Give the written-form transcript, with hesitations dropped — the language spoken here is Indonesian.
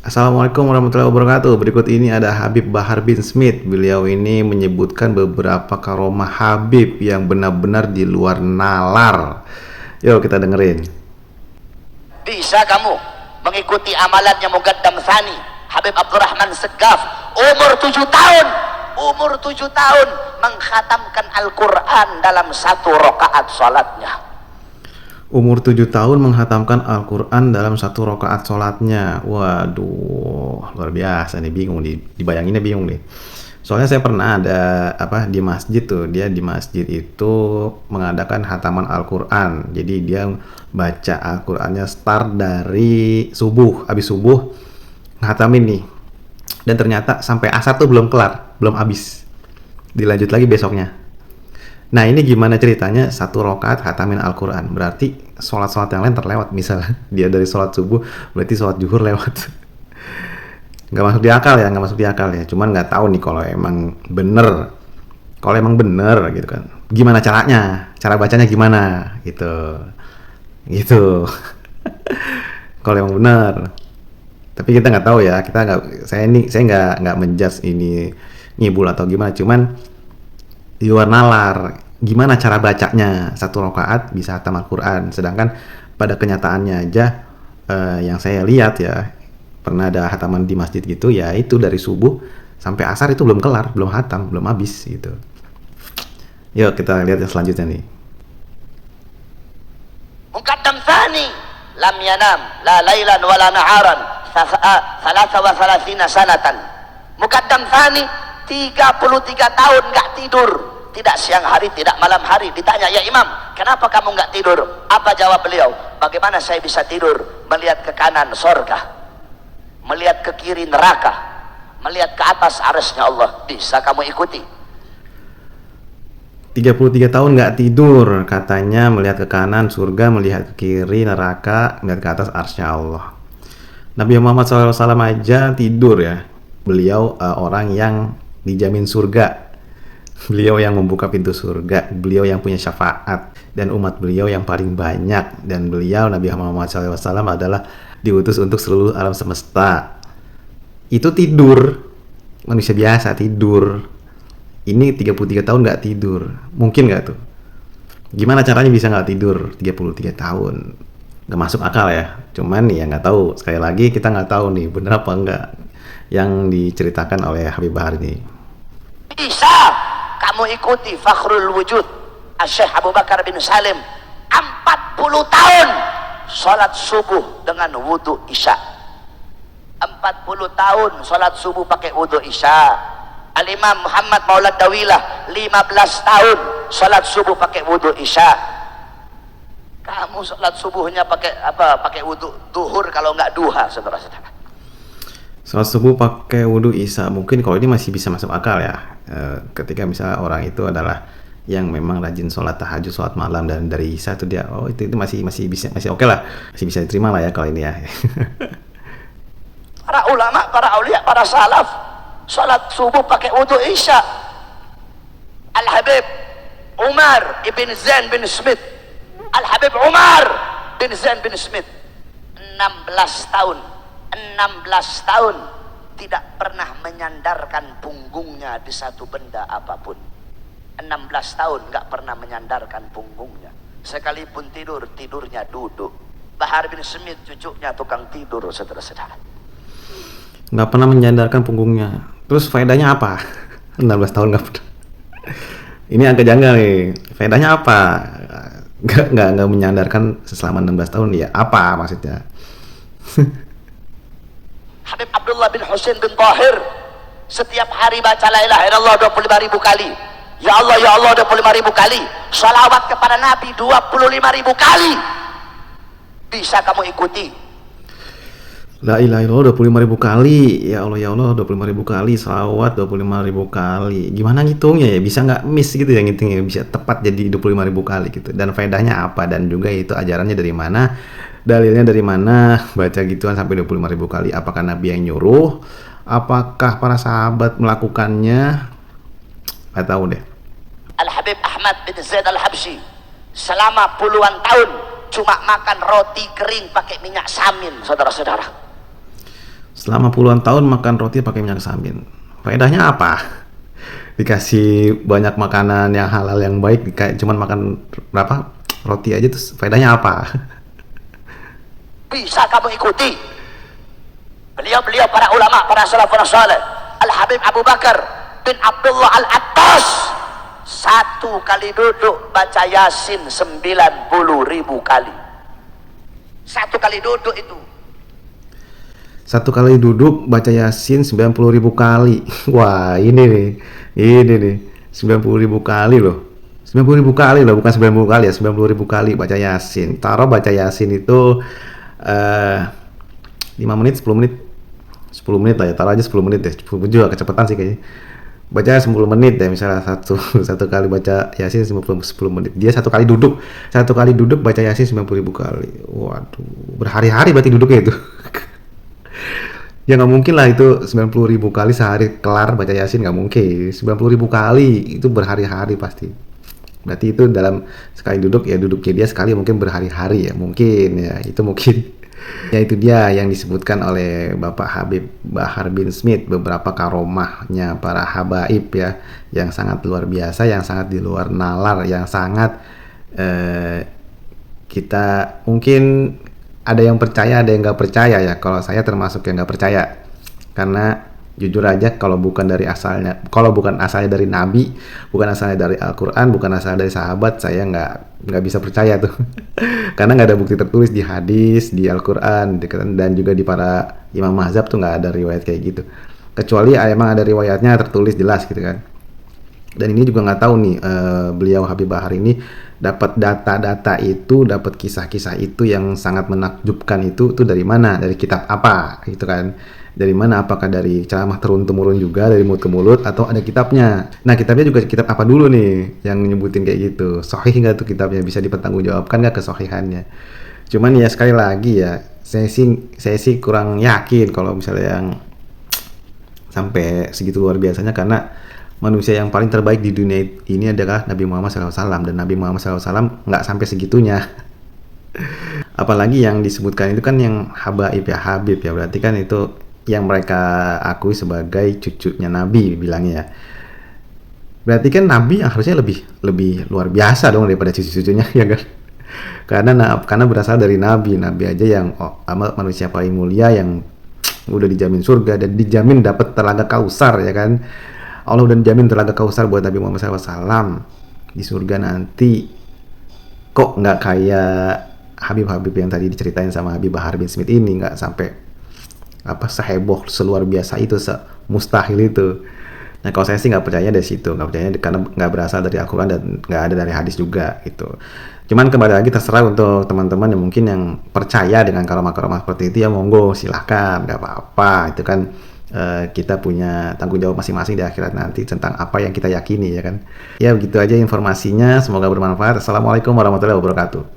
Assalamualaikum warahmatullahi wabarakatuh. Berikut ini ada Habib Bahar bin Smith. Beliau ini menyebutkan beberapa karomah Habib yang benar-benar di luar nalar. Yuk kita dengerin. Bisa kamu mengikuti amalannya Muqaddam Tsani Habib Abdurrahman Segaf, umur 7 tahun mengkhatamkan Al-Quran dalam 1 rakaat salatnya. Umur 7 tahun menghatamkan Al-Quran dalam 1 rakaat sholatnya. Waduh, luar biasa nih, bingung nih, dibayanginnya bingung nih. Soalnya saya pernah ada di masjid tuh, dia di masjid itu mengadakan hataman Al-Quran. Jadi dia baca Al-Qurannya start dari subuh, habis subuh ngatamin nih. Dan ternyata sampai asar tuh belum kelar, belum habis. Dilanjut lagi besoknya. Nah ini gimana ceritanya 1 rakaat khatamin Al-Quran? Berarti sholat-sholat yang lain terlewat. Misalnya dia dari sholat subuh, berarti sholat zuhur lewat. Nggak masuk di akal ya, nggak masuk di akal ya. Cuman nggak tahu nih kalau emang bener. Kalau emang bener gitu kan. Gimana caranya? Cara bacanya gimana? Gitu. Kalau emang bener. Tapi kita nggak tahu ya. Saya nggak menjudge ini ngibul atau gimana. Cuman di luar nalar, gimana cara bacanya 1 rakaat bisa hatam Al-Quran, sedangkan pada kenyataannya aja yang saya lihat ya, pernah ada hataman di masjid gitu ya, itu dari subuh sampai asar itu belum kelar, belum hatam, belum habis gitu. Yuk kita lihat yang selanjutnya nih. Muqaddam Tsani lam yanam la lailan wala naharan 33 sanatan. Muqaddam Tsani 33 tahun nggak tidur, tidak siang hari, tidak malam hari. Ditanya, ya Imam, kenapa kamu nggak tidur? Apa jawab beliau? Bagaimana saya bisa tidur? Melihat ke kanan sorga, melihat ke kiri neraka, melihat ke atas arasnya Allah. Bisa kamu ikuti? 33 tahun nggak tidur, katanya melihat ke kanan surga, melihat ke kiri neraka, melihat ke atas arsy Allah. Nabi Muhammad SAW aja tidur ya. Beliau orang yang dijamin surga, beliau yang membuka pintu surga, beliau yang punya syafaat, dan umat beliau yang paling banyak, dan beliau Nabi Muhammad SAW adalah diutus untuk seluruh alam semesta. Itu tidur, manusia biasa tidur. Ini 33 tahun nggak tidur, mungkin nggak tuh? Gimana caranya bisa nggak tidur 33 tahun? Nggak masuk akal ya. Cuman ya nggak tahu, sekali lagi kita nggak tahu nih bener apa enggak yang diceritakan oleh Habib Bahar ini. Bisa kamu ikuti Fakhrul Wujud Syekh Abu Bakar bin Salim, 40 tahun sholat subuh dengan wudhu isya. 40 tahun sholat subuh pakai wudhu isya. Al-Imam Muhammad Maulad Dawilah 15 tahun sholat subuh pakai wudhu isya. Kamu sholat subuhnya pakai wudhu duhur kalau nggak duha, saudara-saudara. Sholat subuh pakai wudhu isya, mungkin kalau ini masih bisa masuk akal ya. Ketika misalnya orang itu adalah yang memang rajin sholat tahajud, sholat malam, dan dari isya itu dia, itu masih bisa, masih oke lah, masih bisa diterima lah ya kalau ini ya. Para ulama, para aulia, para salaf sholat subuh pakai wudhu isya. Al-Habib Umar ibn Zain bin Smith, Al-Habib Umar bin Zain bin Smith, 16 tahun tidak pernah menyandarkan punggungnya di satu benda apapun. 16 tahun nggak pernah menyandarkan punggungnya. Sekalipun tidur, tidurnya duduk. Bahar bin Smith cucunya tukang tidur, saudara-saudara. Nggak pernah menyandarkan punggungnya. Terus faedahnya apa? 16 tahun nggak pernah. Ini agak janggal nih. Faedahnya apa? Nggak menyandarkan selama 16 tahun ya? Apa maksudnya? Habib Abdullah bin Husain bin Tahir setiap hari baca la ilaha illallah 25.000 kali. Ya Allah 25.000 kali. Salawat kepada Nabi 25.000 kali. Bisa kamu ikuti? La ilaha illallah 25.000 kali. Ya Allah 25.000 kali. Salawat 25.000 kali. Gimana ngitungnya ya? Bisa nggak miss gitu ya ngitungnya? Bisa tepat jadi 25.000 kali gitu. Dan faedahnya apa? Dan juga itu ajarannya dari mana? Dalilnya dari mana baca gituan sampai 25.000 kali? Apakah Nabi yang nyuruh? Apakah para sahabat melakukannya? Nggak tahu deh. Al-Habib Ahmad bin Zaid Al-Habsyi selama puluhan tahun cuma makan roti kering pakai minyak samin, saudara-saudara. selama puluhan tahun makan roti pakai minyak samin. Faedahnya apa? Dikasih banyak makanan yang halal yang baik, kayak cuman makan berapa roti aja, terus faedahnya apa? Bisa kamu ikuti beliau-beliau para ulama, para salafun saleh. Al-Habib Abu Bakar bin Abdullah Al-Attas, satu kali duduk baca Yasin 90.000 kali. Satu kali duduk itu. Satu kali duduk baca Yasin 90.000 kali. Wah, ini nih 90.000 kali loh. 90.000 kali loh, bukan 90 kali ya, 90.000 kali baca Yasin. Taruh baca Yasin itu 5 menit, 10 menit. 10 menit lah ya, taruh aja 10 menit deh. 10 menit juga kecepatan sih kayaknya. Baca 10 menit ya, misalnya satu kali baca Yasin 10 menit. Dia satu kali duduk baca Yasin 90.000 kali. Waduh, berhari-hari berarti duduknya itu. Ya nggak mungkin lah itu 90.000 kali sehari kelar baca Yasin, nggak mungkin. 90.000 kali itu berhari-hari pasti. Berarti itu dalam sekali duduk ya, duduknya dia sekali mungkin berhari-hari ya, mungkin ya, itu mungkin. Ya itu dia yang disebutkan oleh Bapak Habib Bahar bin Smith, beberapa karomahnya para habaib ya, yang sangat luar biasa, yang sangat di luar nalar, yang sangat kita mungkin ada yang percaya, ada yang nggak percaya ya. Kalau saya termasuk yang nggak percaya, karena jujur aja kalau bukan asalnya dari Nabi, bukan asalnya dari Al-Quran, bukan asalnya dari sahabat, saya nggak bisa percaya tuh. Karena nggak ada bukti tertulis di hadis, di Al-Quran, dan juga di para imam mazhab tuh nggak ada riwayat kayak gitu. Kecuali emang ada riwayatnya tertulis jelas gitu kan. Dan ini juga nggak tahu nih, beliau Habib Bahar ini dapat data-data itu, dapat kisah-kisah itu yang sangat menakjubkan itu dari mana, dari kitab apa gitu kan. Dari mana, apakah dari ceramah turun-temurun juga, dari mulut ke mulut, atau ada kitabnya. Nah, kitabnya juga kitab apa dulu nih yang nyebutin kayak gitu. Sahih nggak tuh kitabnya, bisa dipertanggungjawabkan nggak kesahihannya. Cuman ya sekali lagi ya, saya sih kurang yakin kalau misalnya yang sampai segitu luar biasanya, karena manusia yang paling terbaik di dunia ini adalah Nabi Muhammad SAW, dan Nabi Muhammad SAW nggak sampai segitunya. Apalagi yang disebutkan itu kan yang habaib ya, Habib ya, berarti kan itu yang mereka akui sebagai cucunya Nabi bilangnya ya. Berarti kan Nabi harusnya lebih luar biasa dong daripada cucu-cucunya ya kan. Karena berasal dari Nabi aja yang manusia paling mulia, yang udah dijamin surga dan dijamin dapat telaga Kausar ya kan. Allah udah dijamin telaga Kausar buat Nabi Muhammad SAW di surga nanti. Kok nggak kayak Habib-Habib yang tadi diceritain sama Habib Bahar bin Smith ini, nggak sampai seheboh, seluar biasa itu, semustahil itu. Nah kalau saya sih nggak percaya dari situ, nggak percaya karena nggak berasal dari Al-Quran dan nggak ada dari hadis juga gitu. Cuman kembali lagi terserah untuk teman-teman yang mungkin yang percaya dengan karomah-karomah seperti itu ya, monggo silahkan, nggak apa-apa. Itu kan kita punya tanggung jawab masing-masing di akhirat nanti tentang apa yang kita yakini ya kan. Ya begitu aja informasinya, semoga bermanfaat. Assalamualaikum warahmatullahi wabarakatuh.